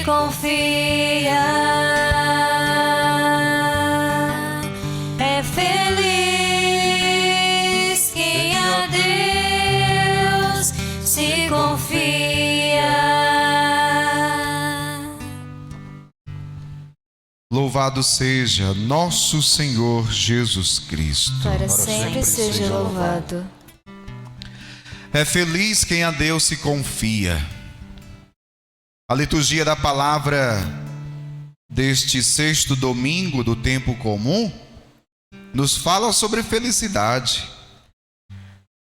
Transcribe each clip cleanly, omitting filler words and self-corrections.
confia. É feliz quem a Deus se confia. Louvado seja nosso Senhor Jesus Cristo. Para sempre seja louvado. É feliz quem a Deus se confia. A liturgia da palavra deste sexto domingo do tempo comum nos fala sobre felicidade,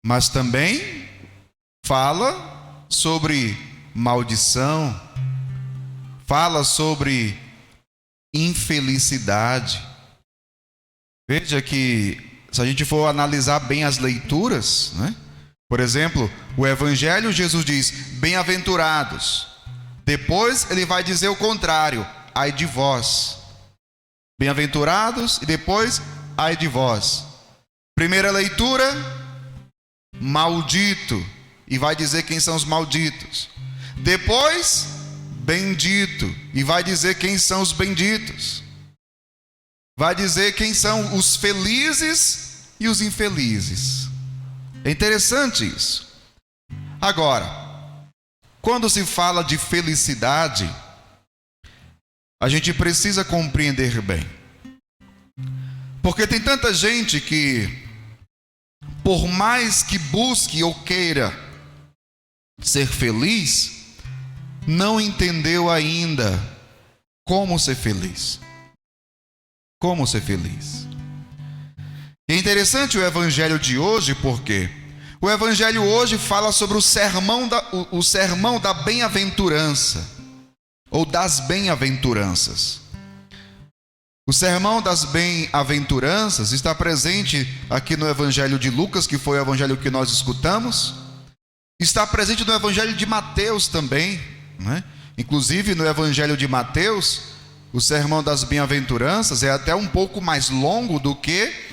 mas também fala sobre maldição, fala sobre infelicidade. Veja que se a gente for analisar bem as leituras, né? Por exemplo, o Evangelho, Jesus diz, bem-aventurados. Depois ele vai dizer o contrário, ai de vós. Bem-aventurados e depois, ai de vós. Primeira leitura, maldito. E vai dizer quem são os malditos. Depois, bendito. E vai dizer quem são os benditos. Vai dizer quem são os felizes e os infelizes. É interessante isso. Agora, quando se fala de felicidade, a gente precisa compreender bem. Porque tem tanta gente que, por mais que busque ou queira ser feliz, não entendeu ainda como ser feliz. Como ser feliz. É interessante o evangelho de hoje, porque o evangelho hoje fala sobre o sermão da bem-aventurança, ou das bem-aventuranças. O sermão das bem-aventuranças está presente aqui no evangelho de Lucas, que foi o evangelho que nós escutamos. Está presente no evangelho de Mateus também, né? Inclusive no evangelho de Mateus, o sermão das bem-aventuranças é até um pouco mais longo do que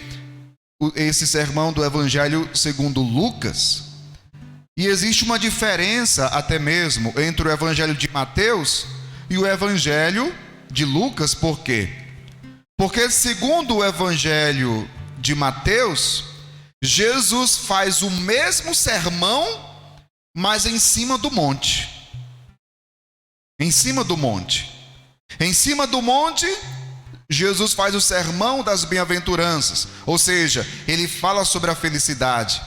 esse sermão do Evangelho segundo Lucas. E existe uma diferença até mesmo entre o Evangelho de Mateus e o Evangelho de Lucas. Por quê? Porque segundo o Evangelho de Mateus, Jesus faz o mesmo sermão, mas em cima do monte. Em cima do monte. Em cima do monte, Jesus faz o sermão das bem-aventuranças, ou seja, ele fala sobre a felicidade.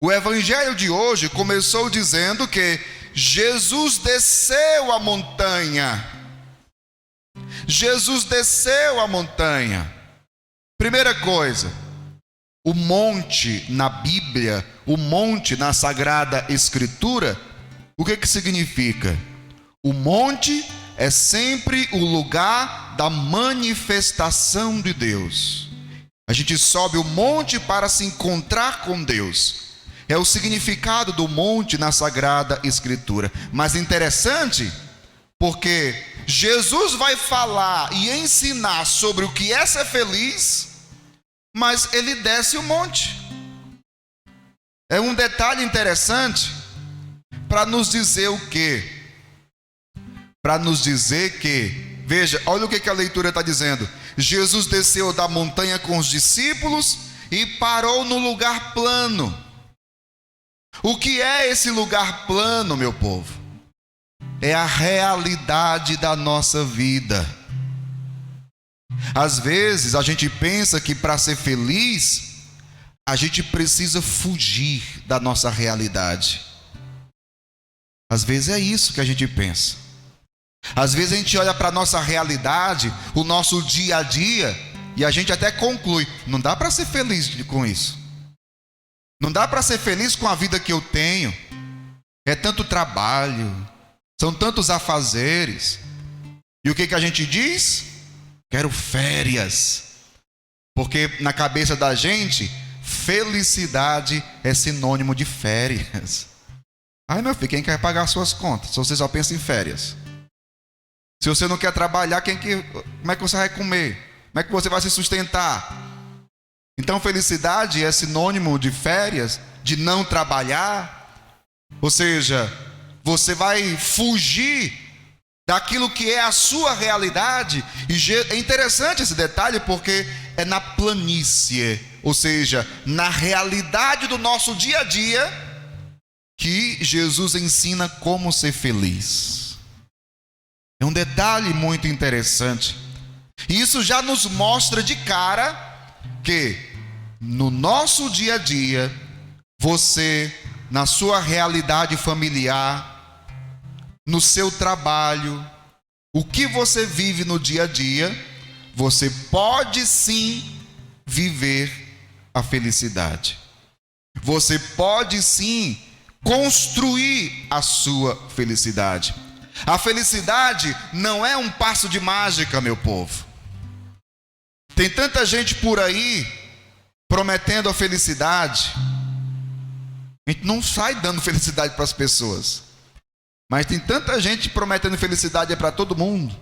O evangelho de hoje começou dizendo que Jesus desceu a montanha. Jesus desceu a montanha. Primeira coisa, o monte na Bíblia, o monte na Sagrada Escritura, o que significa? O monte é sempre o lugar da manifestação de Deus. A gente sobe o monte para se encontrar com Deus. É o significado do monte na Sagrada Escritura. Mas interessante, porque Jesus vai falar e ensinar sobre o que é ser feliz, mas ele desce o monte. É um detalhe interessante para nos dizer o quê? Para nos dizer que, veja, olha o que a leitura está dizendo. Jesus desceu da montanha com os discípulos e parou no lugar plano. O que é esse lugar plano, meu povo? É a realidade da nossa vida. Às vezes a gente pensa que para ser feliz, a gente precisa fugir da nossa realidade. Às vezes é isso que a gente pensa. Às vezes a gente olha para a nossa realidade, o nosso dia a dia, e a gente até conclui, não dá para ser feliz com isso. Não dá para ser feliz com a vida que eu tenho. É tanto trabalho, são tantos afazeres. E o que a gente diz? Quero férias. Porque na cabeça da gente, felicidade é sinônimo de férias. Ai, meu filho, quem quer pagar suas contas? Se você só pensa em férias. Se você não quer trabalhar, como é que você vai comer? Como é que você vai se sustentar? Então, felicidade é sinônimo de férias, de não trabalhar. Ou seja, você vai fugir daquilo que é a sua realidade. E é interessante esse detalhe, porque é na planície, ou seja, na realidade do nosso dia a dia, que Jesus ensina como ser feliz. É um detalhe muito interessante. E isso já nos mostra de cara que no nosso dia a dia, você, na sua realidade familiar, no seu trabalho, o que você vive no dia a dia, você pode sim viver a felicidade. Você pode sim construir a sua felicidade. A felicidade não é um passo de mágica, meu povo. Tem tanta gente por aí prometendo a felicidade. A gente não sai dando felicidade para as pessoas, mas tem tanta gente prometendo felicidade para todo mundo.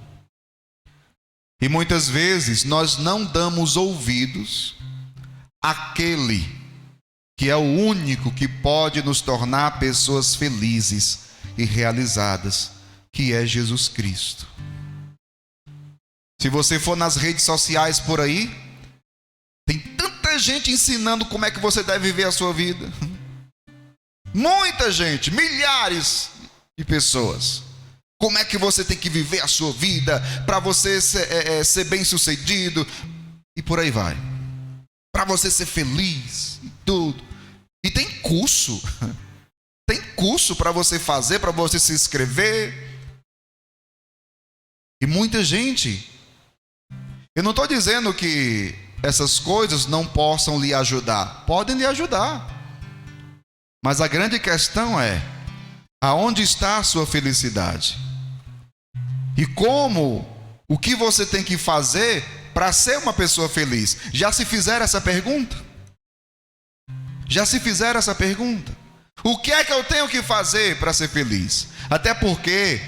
E muitas vezes nós não damos ouvidos àquele que é o único que pode nos tornar pessoas felizes e realizadas, que é Jesus Cristo. Se você for nas redes sociais por aí, tem tanta gente ensinando como é que você deve viver a sua vida. Muita gente, milhares de pessoas. Como é que você tem que viver a sua vida para você ser bem sucedido e por aí vai. Para você ser feliz e tudo. E tem curso. Tem curso para você fazer, para você se inscrever. E muita gente. Eu não estou dizendo que essas coisas não possam lhe ajudar. Podem lhe ajudar. Mas a grande questão é: aonde está a sua felicidade? E como, o que você tem que fazer para ser uma pessoa feliz? Já se fizeram essa pergunta? Já se fizeram essa pergunta? O que é que eu tenho que fazer para ser feliz? Até porque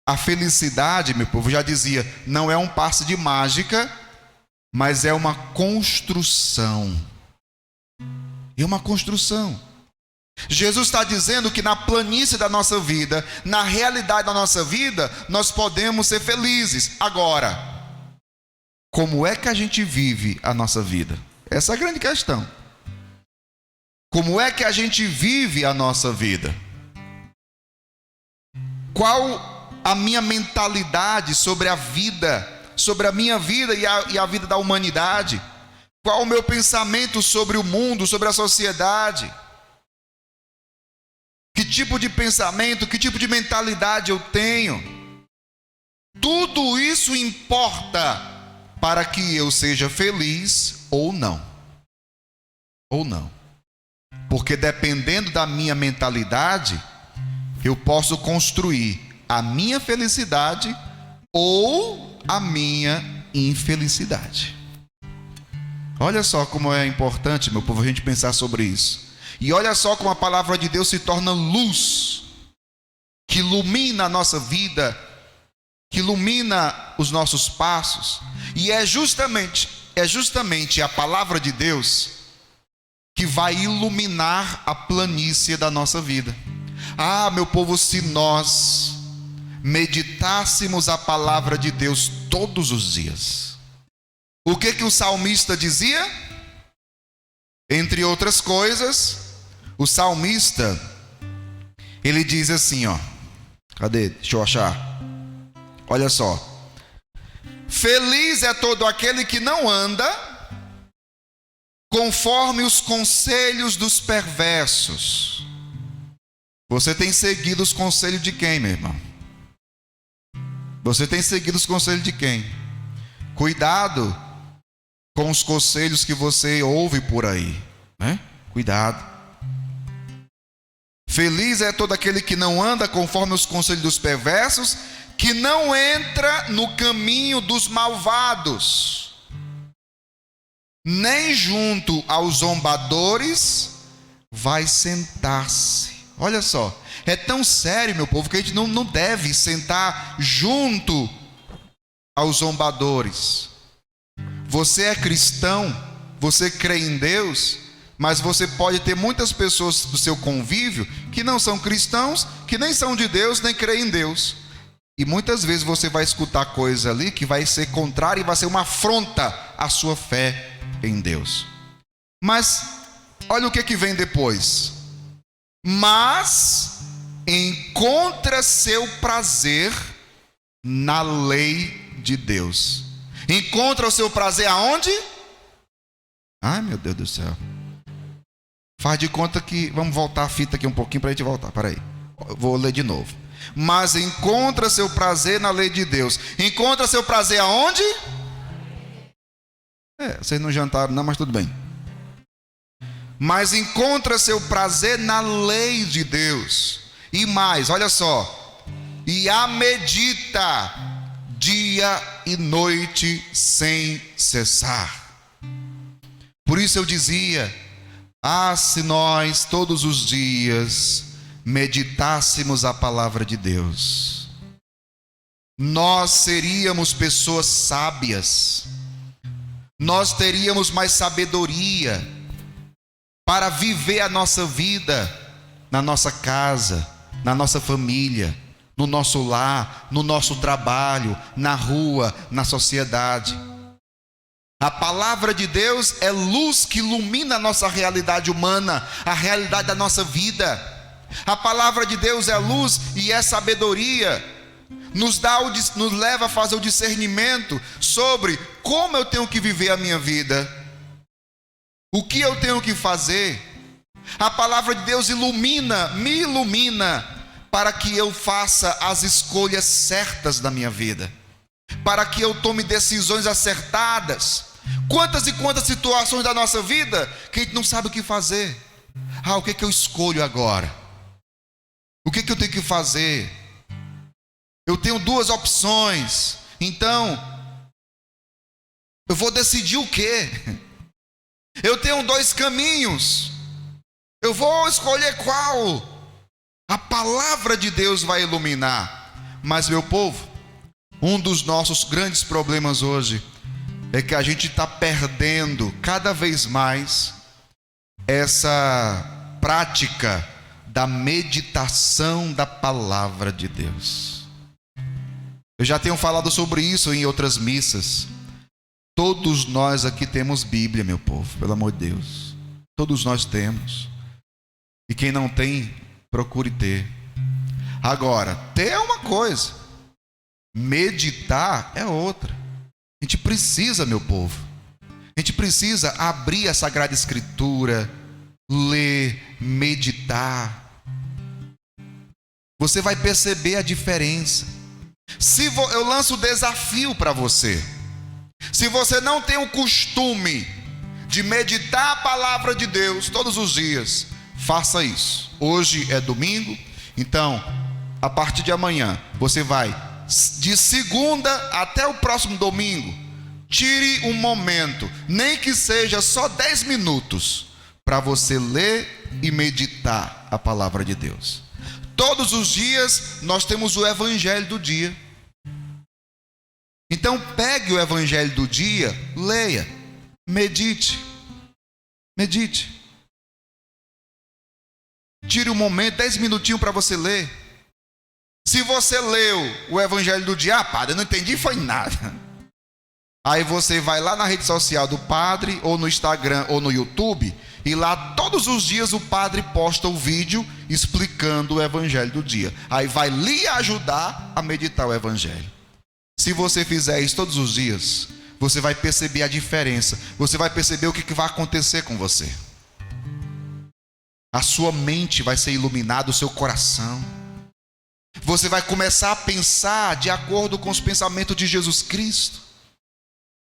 a felicidade, meu povo, já dizia, não é um passe de mágica, mas é uma construção. É uma construção. Jesus está dizendo que na planície da nossa vida, na realidade da nossa vida, nós podemos ser felizes. Agora, como é que a gente vive a nossa vida? Essa é a grande questão. Como é que a gente vive a nossa vida? Qual a minha mentalidade sobre a vida, sobre a minha vida e a vida da humanidade? Qual o meu pensamento sobre o mundo, sobre a sociedade? Que tipo de pensamento, que tipo de mentalidade eu tenho? Tudo isso importa para que eu seja feliz ou não. Ou não. Porque dependendo da minha mentalidade, eu posso construir a minha felicidade ou a minha infelicidade. Olha só como é importante, meu povo, a gente pensar sobre isso. E olha só como a palavra de Deus se torna luz, que ilumina a nossa vida, que ilumina os nossos passos. E é justamente a palavra de Deus que vai iluminar a planície da nossa vida. Ah, meu povo, se nós meditássemos a palavra de Deus todos os dias. O que o salmista dizia? Entre outras coisas, o salmista, ele diz assim, ó. Cadê? Deixa eu achar. Olha só. Feliz é todo aquele que não anda conforme os conselhos dos perversos. Você tem seguido os conselhos de quem, meu irmão? Você tem seguido os conselhos de quem? Cuidado com os conselhos que você ouve por aí, né? Cuidado. Feliz é todo aquele que não anda conforme os conselhos dos perversos, que não entra no caminho dos malvados, nem junto aos zombadores vai sentar-se. Olha só, é tão sério, meu povo, que a gente não deve sentar junto aos zombadores. Você é cristão, você crê em Deus, mas você pode ter muitas pessoas do seu convívio que não são cristãos, que nem são de Deus, nem creem em Deus. E muitas vezes você vai escutar coisa ali que vai ser contrária e vai ser uma afronta à sua fé em Deus. Mas olha o que vem depois. Mas encontra seu prazer na lei de Deus. Encontra o seu prazer aonde? Ai, meu Deus do céu. Faz de conta que... Vamos voltar a fita aqui um pouquinho para a gente voltar. Para aí. Vou ler de novo. Mas encontra seu prazer na lei de Deus. Encontra seu prazer aonde? Vocês não jantaram não, mas tudo bem. Mas encontra seu prazer na lei de Deus. E mais, olha só. E a medita dia e noite sem cessar. Por isso eu dizia: se nós todos os dias meditássemos a palavra de Deus, nós seríamos pessoas sábias, nós teríamos mais sabedoria para viver a nossa vida na nossa casa, na nossa família, no nosso lar, no nosso trabalho, na rua, na sociedade. A palavra de Deus é luz que ilumina a nossa realidade humana, a realidade da nossa vida. A palavra de Deus é luz e é sabedoria. Nos leva a fazer o discernimento sobre como eu tenho que viver a minha vida, o que eu tenho que fazer. A palavra de Deus me ilumina para que eu faça as escolhas certas da minha vida, para que eu tome decisões acertadas. Quantas e quantas situações da nossa vida que a gente não sabe o que fazer. O que eu escolho agora? O que eu tenho que fazer? Eu tenho duas opções, então eu vou decidir o quê? Eu tenho dois caminhos, eu vou escolher qual? A palavra de Deus vai iluminar. Mas, meu povo, um dos nossos grandes problemas hoje é que a gente está perdendo cada vez mais essa prática da meditação da palavra de Deus. Eu já tenho falado sobre isso em outras missas. Todos nós aqui temos Bíblia, meu povo, pelo amor de Deus. Todos nós temos. E quem não tem, procure ter. Agora, ter é uma coisa, meditar é outra. A gente precisa, meu povo, a gente precisa abrir a Sagrada Escritura, ler, meditar. Você vai perceber a diferença. Eu lanço o desafio para você. Se você não tem o costume de meditar a palavra de Deus todos os dias, faça isso. Hoje é domingo, então a partir de amanhã você vai, de segunda até o próximo domingo, tire um momento, nem que seja só 10 minutos, para você ler e meditar a palavra de Deus. Todos os dias nós temos o Evangelho do dia. Então pegue o Evangelho do dia, leia, medite. Tire um momento, 10 minutinhos para você ler. Se você leu o Evangelho do dia, padre, eu não entendi, foi nada. Aí você vai lá na rede social do padre, ou no Instagram, ou no YouTube, e lá todos os dias o padre posta o vídeo explicando o Evangelho do dia. Aí vai lhe ajudar a meditar o Evangelho. Se você fizer isso todos os dias, você vai perceber a diferença. Você vai perceber o que vai acontecer com você. A sua mente vai ser iluminada, o seu coração. Você vai começar a pensar de acordo com os pensamentos de Jesus Cristo.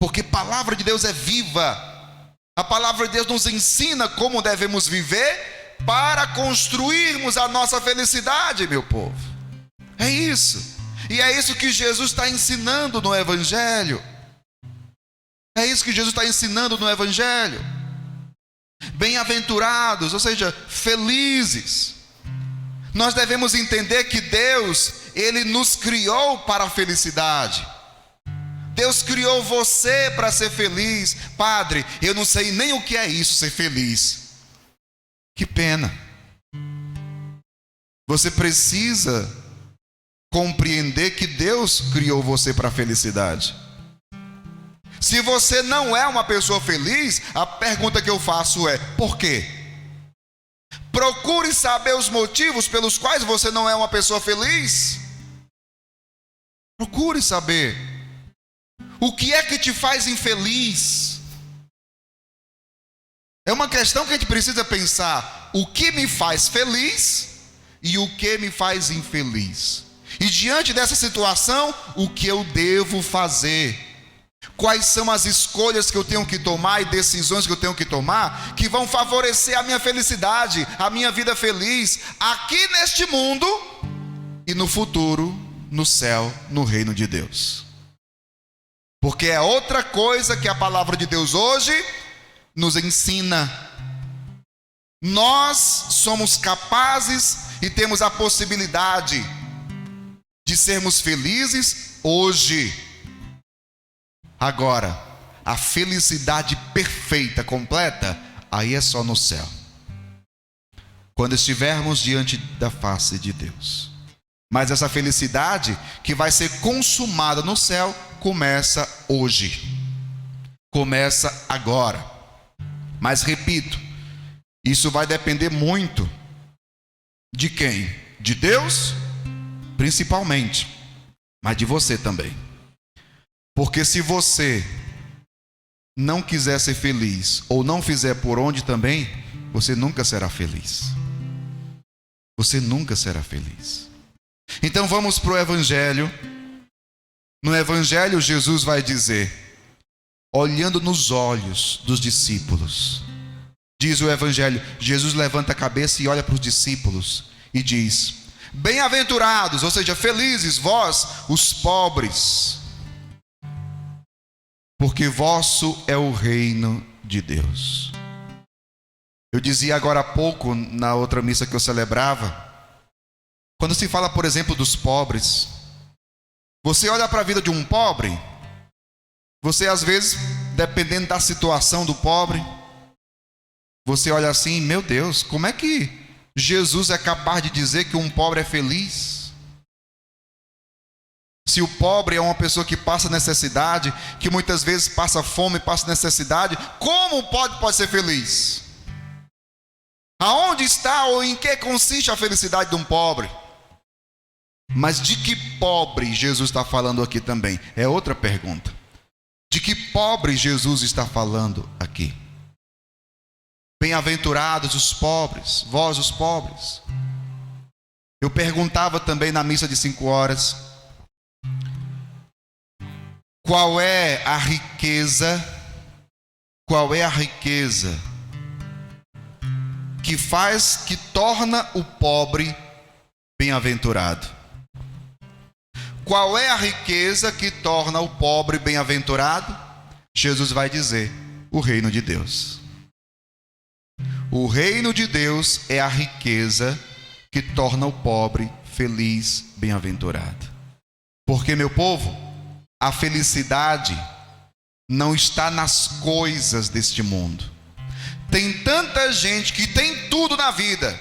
Porque a palavra de Deus é viva. A palavra de Deus nos ensina como devemos viver para construirmos a nossa felicidade, meu povo. É isso. E é isso que Jesus está ensinando no Evangelho. É isso que Jesus está ensinando no Evangelho. Bem-aventurados, ou seja, felizes. Nós devemos entender que Deus, Ele nos criou para a felicidade. Deus criou você para ser feliz. Padre, eu não sei nem o que é isso, ser feliz. Que pena. Você precisa compreender que Deus criou você para a felicidade. Se você não é uma pessoa feliz, a pergunta que eu faço é: por quê? Procure saber os motivos pelos quais você não é uma pessoa feliz. Procure saber. O que é que te faz infeliz? É uma questão que a gente precisa pensar. O que me faz feliz e o que me faz infeliz? E diante dessa situação, o que eu devo fazer? Quais são as escolhas que eu tenho que tomar e decisões que eu tenho que tomar que vão favorecer a minha felicidade, a minha vida feliz, aqui neste mundo e no futuro, no céu, no reino de Deus? Porque é outra coisa que a palavra de Deus hoje nos ensina. Nós somos capazes e temos a possibilidade de sermos felizes hoje. Agora, a felicidade perfeita, completa, aí é só no céu. Quando estivermos diante da face de Deus. Mas essa felicidade que vai ser consumada no céu, começa hoje. Começa agora. Mas repito, isso vai depender muito de quem? De Deus, principalmente, mas de você também. Porque se você não quiser ser feliz, ou não fizer por onde também, você nunca será feliz. Você nunca será feliz. Então vamos para o Evangelho. No Evangelho Jesus vai dizer, olhando nos olhos dos discípulos, diz o Evangelho, Jesus levanta a cabeça e olha para os discípulos e diz: bem-aventurados, ou seja, felizes vós, os pobres, porque vosso é o reino de Deus. Eu dizia agora há pouco, na outra missa que eu celebrava, quando se fala, por exemplo, dos pobres, você olha para a vida de um pobre, você às vezes, dependendo da situação do pobre, você olha assim: meu Deus, como é que Jesus é capaz de dizer que um pobre é feliz? Se o pobre é uma pessoa que passa necessidade, que muitas vezes passa fome, passa necessidade, como pode ser feliz? Aonde está ou em que consiste a felicidade de um pobre? Mas de que pobre Jesus está falando aqui também? É outra pergunta. De que pobre Jesus está falando aqui? Bem-aventurados os pobres, vós os pobres. Eu perguntava também na missa de 5 horas, qual é a riqueza que torna o pobre bem-aventurado? Qual é a riqueza que torna o pobre bem-aventurado? Jesus vai dizer: o reino de Deus. O reino de Deus é a riqueza que torna o pobre feliz, bem-aventurado. Porque, meu povo, a felicidade não está nas coisas deste mundo. Tem tanta gente que tem tudo na vida,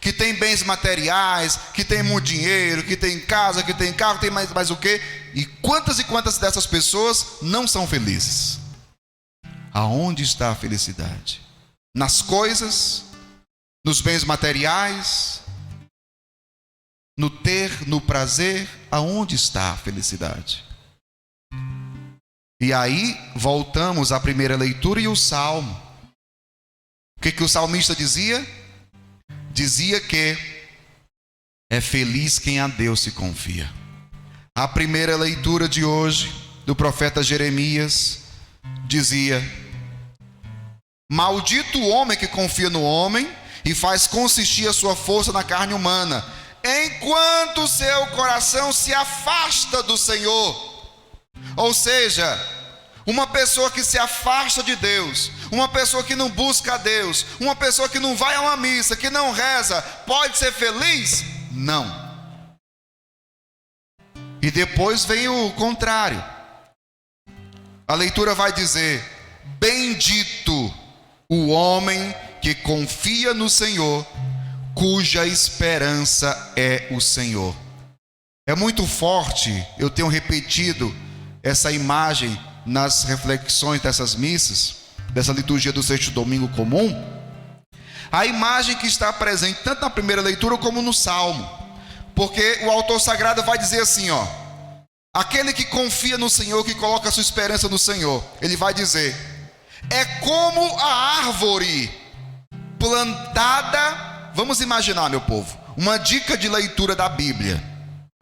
que tem bens materiais, que tem muito dinheiro, que tem casa, que tem carro, tem mais o quê? E quantas dessas pessoas não são felizes? Aonde está a felicidade? Nas coisas, nos bens materiais, no ter, no prazer? Aonde está a felicidade? E aí voltamos à primeira leitura e o Salmo. O que o salmista dizia? Dizia que é feliz quem a Deus se confia. A primeira leitura de hoje do profeta Jeremias dizia: maldito o homem que confia no homem e faz consistir a sua força na carne humana, enquanto o seu coração se afasta do Senhor. Ou seja, uma pessoa que se afasta de Deus, uma pessoa que não busca a Deus, uma pessoa que não vai a uma missa, que não reza, pode ser feliz? Não. E depois vem o contrário. A leitura vai dizer: bendito o homem que confia no Senhor, cuja esperança é o Senhor. É muito forte, eu tenho repetido essa imagem nas reflexões dessas missas, dessa liturgia do sexto domingo comum. A imagem que está presente tanto na primeira leitura como no Salmo. Porque o autor sagrado vai dizer assim, ó: aquele que confia no Senhor, que coloca a sua esperança no Senhor, ele vai dizer: é como a árvore plantada. Vamos imaginar, meu povo, uma dica de leitura da Bíblia,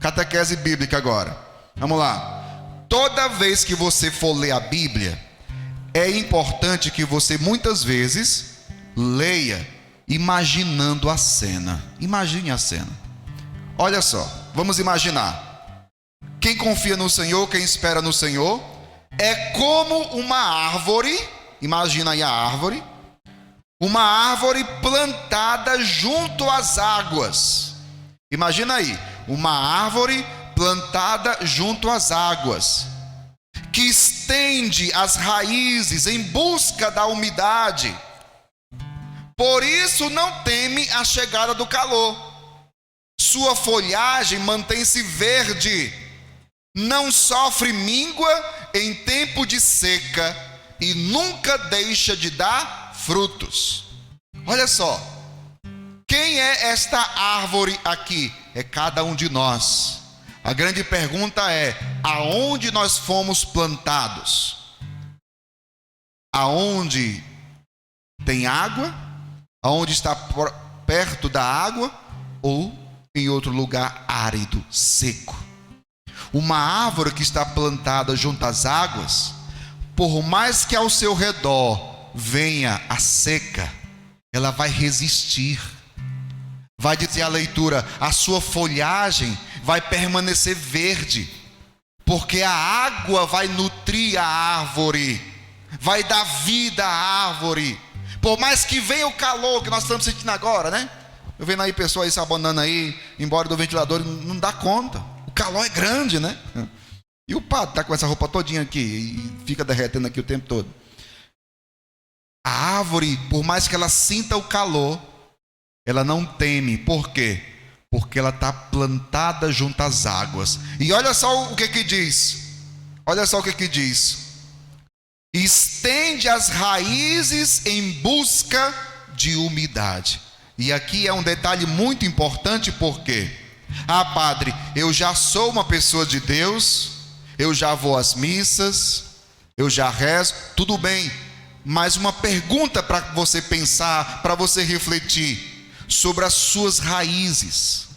catequese bíblica agora. Vamos lá. Toda vez que você for ler a Bíblia, é importante que você muitas vezes leia imaginando a cena. Imagine a cena. Olha só, vamos imaginar. Quem confia no Senhor, quem espera no Senhor, é como uma árvore. Imagina aí a árvore. Uma árvore plantada junto às águas. Imagina aí, uma árvore plantada junto às águas, que estende as raízes em busca da umidade. Por isso não teme a chegada do calor. Sua folhagem mantém-se verde, não sofre míngua em tempo de seca e nunca deixa de dar frutos. Olha só, quem é esta árvore aqui? É cada um de nós. A grande pergunta é: aonde nós fomos plantados? Aonde tem água? Aonde está perto da água? Ou em outro lugar árido, seco? Uma árvore que está plantada junto às águas, por mais que ao seu redor venha a seca, ela vai resistir. Vai dizer a leitura: a sua folhagem vai permanecer verde, porque a água vai nutrir a árvore, vai dar vida à árvore. Por mais que venha o calor que nós estamos sentindo agora, né? Eu vendo aí pessoas aí se abandonando aí, embora do ventilador, não dá conta. O calor é grande, né? E o padre está com essa roupa todinha aqui e fica derretendo aqui o tempo todo. A árvore, por mais que ela sinta o calor, ela não teme. Por quê? Porque ela está plantada junto às águas. E olha só o que diz. Olha só o que diz. Estende as raízes em busca de umidade. E aqui é um detalhe muito importante, porque padre, eu já sou uma pessoa de Deus, eu já vou às missas, eu já rezo, tudo bem. Mas uma pergunta para você pensar, para você refletir sobre as suas raízes.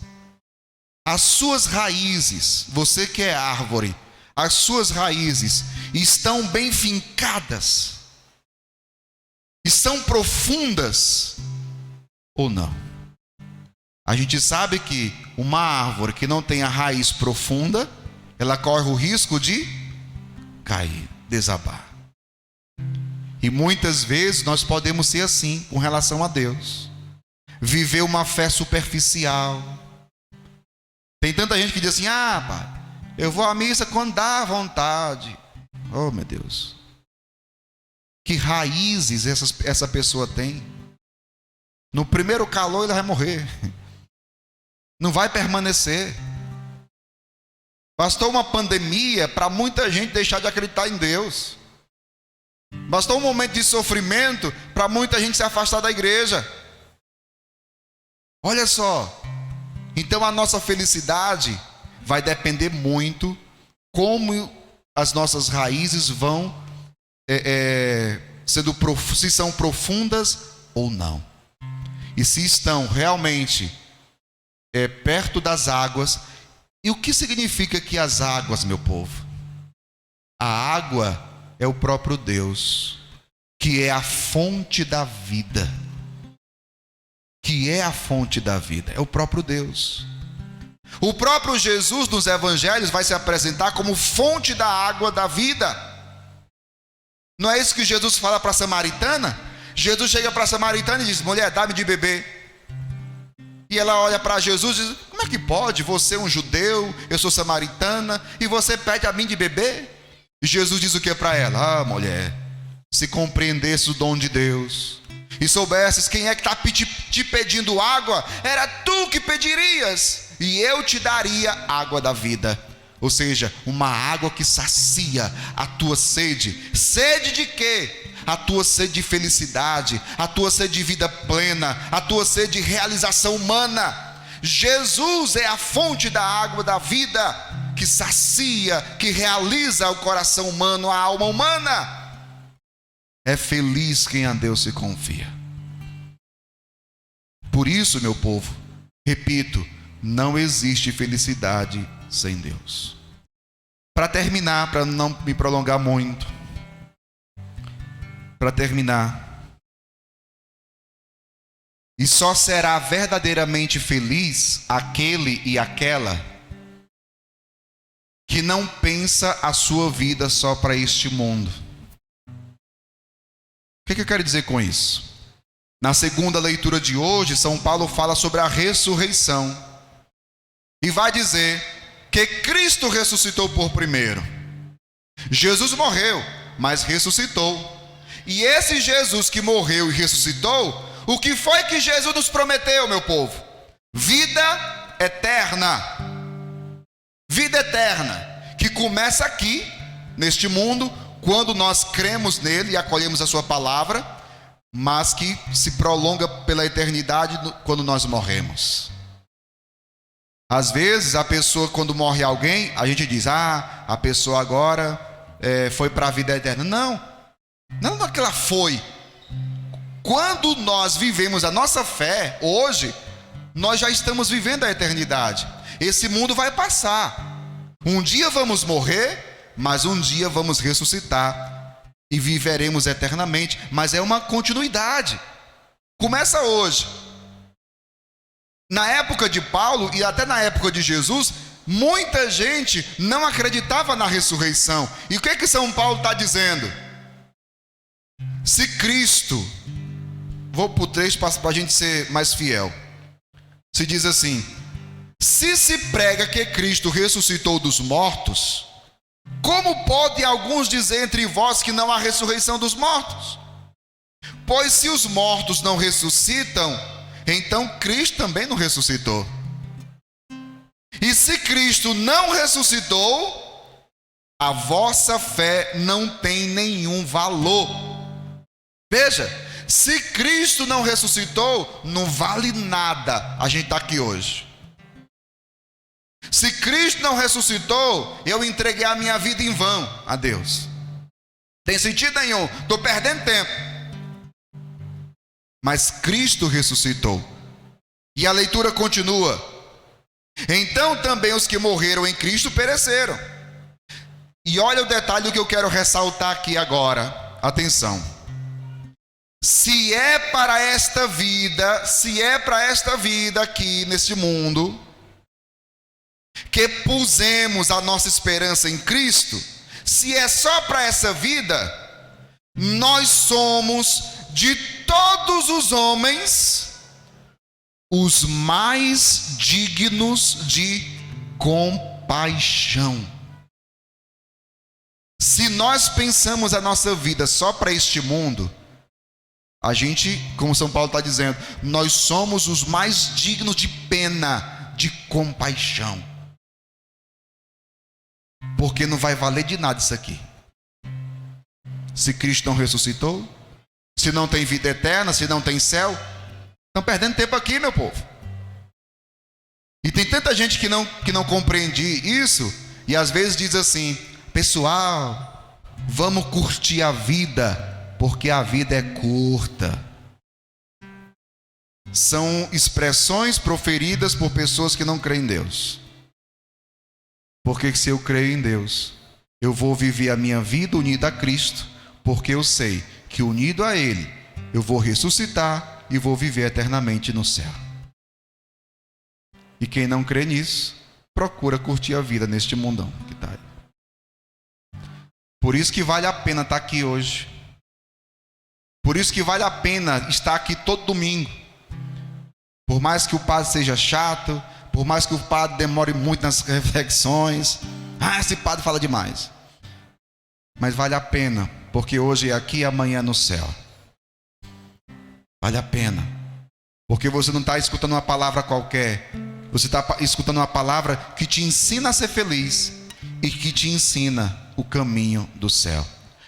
As suas raízes, você que é árvore, as suas raízes estão bem fincadas? Estão profundas ou não? A gente sabe que uma árvore que não tem a raiz profunda, ela corre o risco de cair, desabar. E muitas vezes nós podemos ser assim com relação a Deus. Viver uma fé superficial. Tem tanta gente que diz assim: pai, eu vou à missa quando dá vontade. Oh, meu Deus. Que raízes essa pessoa tem? No primeiro calor ele vai morrer. Não vai permanecer. Bastou uma pandemia para muita gente deixar de acreditar em Deus. Bastou um momento de sofrimento para muita gente se afastar da igreja. Olha só. Então a nossa felicidade vai depender muito como as nossas raízes vão se são profundas ou não. E se estão realmente perto das águas. E o que significa que as águas, meu povo? A água é o próprio Deus, que é a fonte da vida. Que é a fonte da vida, é o próprio Deus. O próprio Jesus nos evangelhos vai se apresentar como fonte da água da vida. Não é isso que Jesus fala para a samaritana? Jesus chega para a samaritana e diz: mulher, dá-me de beber. E ela olha para Jesus e diz: como é que pode? Você é um judeu, eu sou samaritana, e você pede a mim de beber? E Jesus diz o que para ela? Mulher, se compreendesse o dom de Deus e soubesses quem é que está te pedindo água, era tu que pedirias, e eu te daria água da vida. Ou seja, uma água que sacia a tua sede. Sede de quê? A tua sede de felicidade, a tua sede de vida plena, a tua sede de realização humana. Jesus é a fonte da água da vida, que sacia, que realiza o coração humano, a alma humana. É feliz quem a Deus se confia. Por isso, meu povo, repito, não existe felicidade sem Deus. Para terminar, para não me prolongar muito, para terminar, e só será verdadeiramente feliz aquele e aquela que não pensa a sua vida só para este mundo. O que eu quero dizer com isso? Na segunda leitura de hoje, São Paulo fala sobre a ressurreição. E vai dizer que Cristo ressuscitou por primeiro. Jesus morreu, mas ressuscitou. E esse Jesus que morreu e ressuscitou, o que foi que Jesus nos prometeu, meu povo? Vida eterna. Vida eterna, que começa aqui, neste mundo, quando nós cremos nele e acolhemos a sua palavra, mas que se prolonga pela eternidade quando nós morremos. Às vezes a pessoa, quando morre alguém, a gente diz, a pessoa agora foi para a vida eterna. Não é que ela foi. Quando nós vivemos a nossa fé, hoje, nós já estamos vivendo a eternidade. Esse mundo vai passar. Um dia vamos morrer, mas um dia vamos ressuscitar e viveremos eternamente. Mas é uma continuidade. Começa hoje. Na época de Paulo e até na época de Jesus, muita gente não acreditava na ressurreição. E o que é que São Paulo está dizendo? Se Cristo, vou para o trecho para a gente ser mais fiel. Se diz assim: se prega que Cristo ressuscitou dos mortos, como pode alguns dizer entre vós que não há ressurreição dos mortos? Pois se os mortos não ressuscitam, então Cristo também não ressuscitou. E se Cristo não ressuscitou, a vossa fé não tem nenhum valor. Veja, se Cristo não ressuscitou, não vale nada a gente estar aqui hoje. Se Cristo não ressuscitou, eu entreguei a minha vida em vão a Deus. Tem sentido nenhum, estou perdendo tempo. Mas Cristo ressuscitou. E a leitura continua. Então também os que morreram em Cristo pereceram. E olha o detalhe do que eu quero ressaltar aqui agora. Atenção. Se é para esta vida aqui neste mundo, que pusemos a nossa esperança em Cristo, se é só para essa vida, nós somos de todos os homens os mais dignos de compaixão. Se nós pensamos a nossa vida só para este mundo, a gente, como São Paulo está dizendo, nós somos os mais dignos de pena, de compaixão. Porque não vai valer de nada isso aqui. Se Cristo não ressuscitou, se não tem vida eterna, se não tem céu, estão perdendo tempo aqui, meu povo. E tem tanta gente que não compreende isso, e às vezes diz assim: pessoal, vamos curtir a vida, porque a vida é curta. São expressões proferidas por pessoas que não creem em Deus. Porque se eu creio em Deus, eu vou viver a minha vida unida a Cristo, porque eu sei que unido a Ele, eu vou ressuscitar e vou viver eternamente no céu. E quem não crê nisso, procura curtir a vida neste mundão que está aí. Por isso que vale a pena estar aqui hoje. Por isso que vale a pena estar aqui todo domingo. Por mais que o padre seja chato, por mais que o padre demore muito nas reflexões, esse padre fala demais. Mas vale a pena, porque hoje é aqui e amanhã no céu. Vale a pena, porque você não está escutando uma palavra qualquer, Você está escutando uma palavra que te ensina a ser feliz e que te ensina o caminho do céu.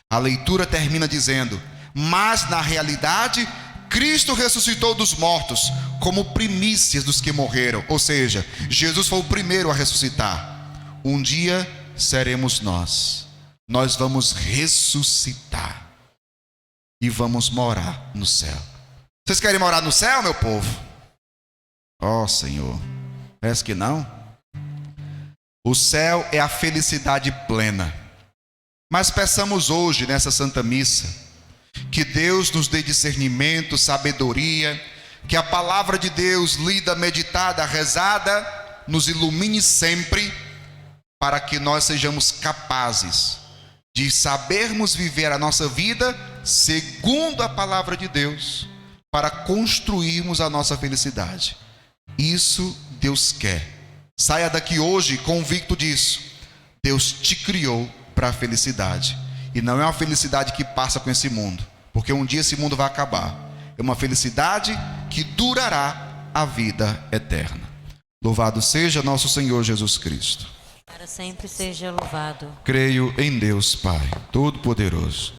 A leitura termina dizendo: mas na realidade, Cristo ressuscitou dos mortos como primícias dos que morreram. Ou seja, Jesus foi o primeiro a ressuscitar. Um dia seremos nós. Nós vamos ressuscitar e vamos morar no céu. Vocês querem morar no céu, meu povo? Ó Senhor, parece que não. O céu é a felicidade plena. Mas peçamos hoje, nessa Santa Missa, que Deus nos dê discernimento, sabedoria, que a palavra de Deus, lida, meditada, rezada, nos ilumine sempre, para que nós sejamos capazes de sabermos viver a nossa vida segundo a palavra de Deus, para construirmos a nossa felicidade. Isso Deus quer. Saia daqui hoje convicto disso. Deus te criou para a felicidade. E não é uma felicidade que passa com esse mundo, porque um dia esse mundo vai acabar. É uma felicidade que durará a vida eterna. Louvado seja nosso Senhor Jesus Cristo. Para sempre seja louvado. Creio em Deus Pai Todo-Poderoso,